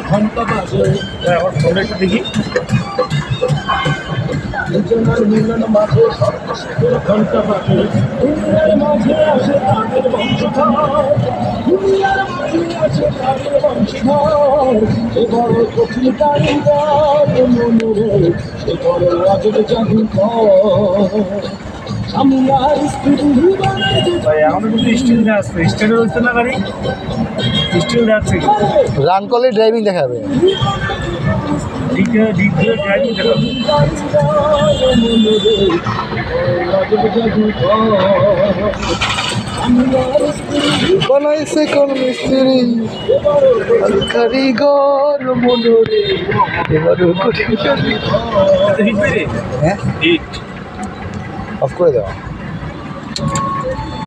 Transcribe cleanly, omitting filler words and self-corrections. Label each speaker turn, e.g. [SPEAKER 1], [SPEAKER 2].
[SPEAKER 1] ঘন্টা বাজে
[SPEAKER 2] এখন ফোনটা একটু দেখি।
[SPEAKER 1] দুজনের মিলন মাঝে সর্বশেষের ঘন্টা বাজে দুনিয়ার মাঝে আসে তাদের বংশধর দুনিয়ার মাঝে আসে তাদের বংশধর সে বড় কঠিন কারিগর মনোরে সে বড় আজব জাদুকর স্বামী আর স্ত্রী বানায় যে
[SPEAKER 2] ভাই এখন কিন্তু স্টিল দেওয়া আসছে, স্টিল হচ্ছে না গাড়ি, স্টিল দেওয়াচ্ছে কি
[SPEAKER 3] রান করলে ড্রাইভিং দেখাবে।
[SPEAKER 2] দিক দিয়ে ড্রাইভিং দেখাবে।
[SPEAKER 3] বানাইছে কোন মিস্ত্রি কারিগর মনোরে এবার কঠিন
[SPEAKER 2] হিট মেরে
[SPEAKER 3] হ্যাঁ
[SPEAKER 2] হিট
[SPEAKER 3] অফ করে দাও।